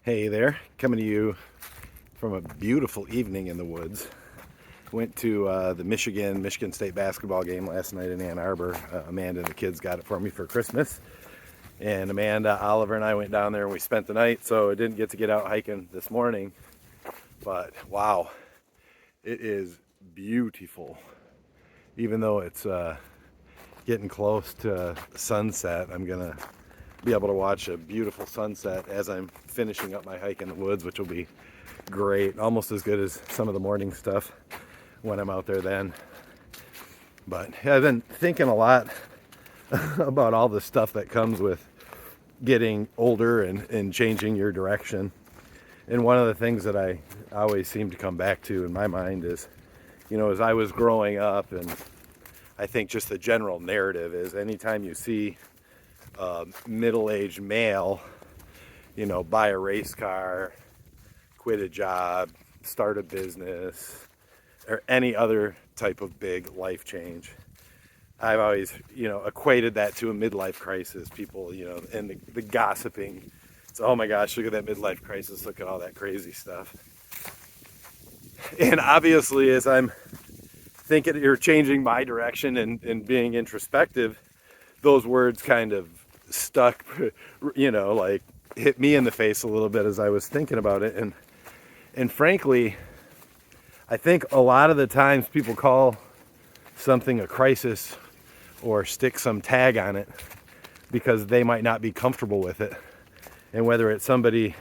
Hey there, coming to you from a beautiful evening in the woods. Went to the Michigan State basketball game last night in Ann Arbor. Amanda and the kids got it for me for Christmas. And Amanda, Oliver, and I went down there and we spent the night, so I didn't get to get out hiking this morning. But wow, it is beautiful. Even though it's getting close to sunset, I'm gonna be able to watch a beautiful sunset as I'm finishing up my hike in the woods, which will be great. Almost as good as some of the morning stuff when I'm out there then. But yeah, I've been thinking a lot about all the stuff that comes with getting older and changing your direction. And one of the things that I always seem to come back to in my mind is, as I was growing up, and I think just the general narrative is anytime you see a middle-aged male, buy a race car, quit a job, start a business, or any other type of big life change, I've always, equated that to a midlife crisis. People, and the gossiping. It's, oh my gosh, look at that midlife crisis. Look at all that crazy stuff. And obviously, as I'm thinking you're changing my direction and being introspective, those words kind of stuck, like hit me in the face a little bit as I was thinking about it. And frankly, I think a lot of the times people call something a crisis or stick some tag on it because they might not be comfortable with it. And whether it's somebody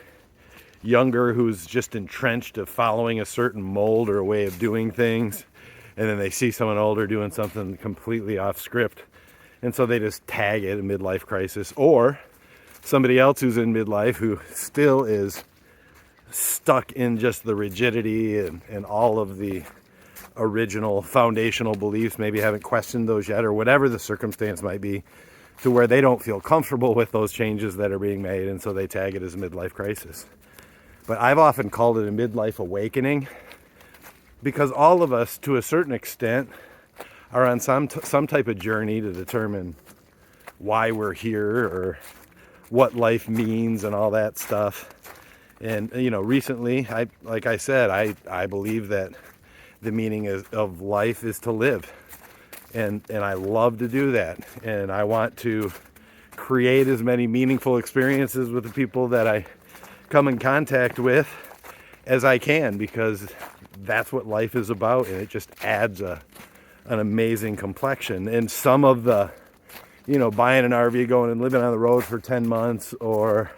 younger who's just entrenched of following a certain mold or a way of doing things, and then they see someone older doing something completely off script, and so they just tag it a midlife crisis, or somebody else who's in midlife who still is stuck in just the rigidity and all of the original foundational beliefs, maybe haven't questioned those yet, or whatever the circumstance might be, to where they don't feel comfortable with those changes that are being made, and so they tag it as a midlife crisis. But I've often called it a midlife awakening, because all of us, to a certain extent, are on some type of journey to determine why we're here or what life means and all that stuff. And recently, like I said, I believe that the meaning of life is to live, and I love to do that, and I want to create as many meaningful experiences with the people that I come in contact with as I can, because that's what life is about, and it just adds an amazing complexion. And some of the, buying an RV, going and living on the road for 10 months, or,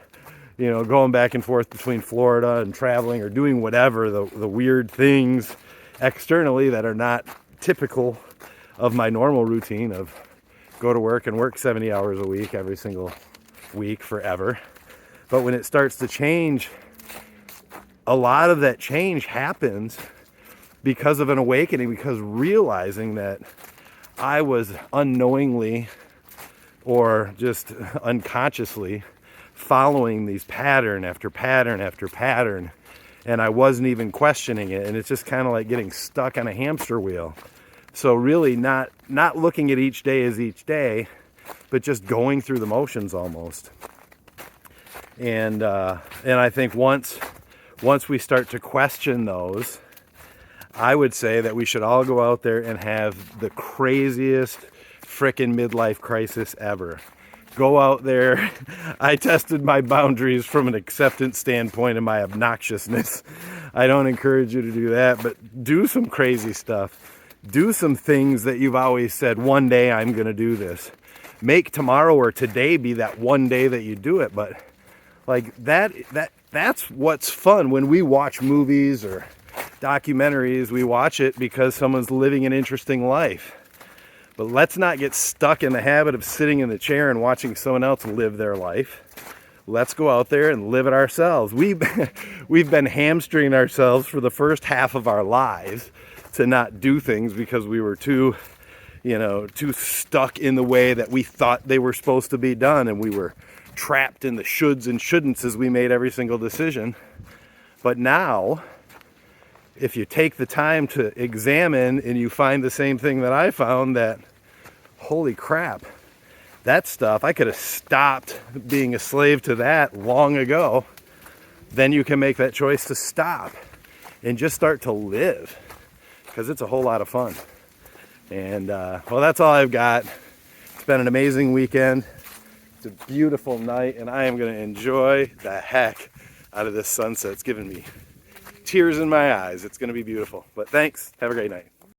going back and forth between Florida and traveling, or doing whatever, the weird things externally that are not typical of my normal routine of go to work and work 70 hours a week every single week forever. But when it starts to change, a lot of that change happens because of an awakening, because realizing that I was unknowingly or just unconsciously following these pattern after pattern after pattern, and I wasn't even questioning it, and it's just kind of like getting stuck on a hamster wheel. So really not looking at each day as each day, but just going through the motions almost. And I think once we start to question those, I would say that we should all go out there and have the craziest frickin' midlife crisis ever. Go out there. I tested my boundaries from an acceptance standpoint and my obnoxiousness. I don't encourage you to do that, but do some crazy stuff. Do some things that you've always said, one day I'm going to do this. Make tomorrow or today be that one day that you do it. But like that's what's fun. When we watch movies or documentaries, we watch it because someone's living an interesting life. But let's not get stuck in the habit of sitting in the chair and watching someone else live their life. Let's go out there and live it ourselves. We've been hamstringing ourselves for the first half of our lives to not do things because we were too stuck in the way that we thought they were supposed to be done, and we were trapped in the shoulds and shouldn'ts as we made every single decision. But now, if you take the time to examine and you find the same thing that I found, that holy crap, that stuff, I could have stopped being a slave to that long ago. then you can make that choice to stop and just start to live, because it's a whole lot of fun. And well, that's all I've got. It's been an amazing weekend. It's a beautiful night, and I am going to enjoy the heck out of this sunset. It's giving me tears in my eyes. It's going to be beautiful. But thanks. Have a great night.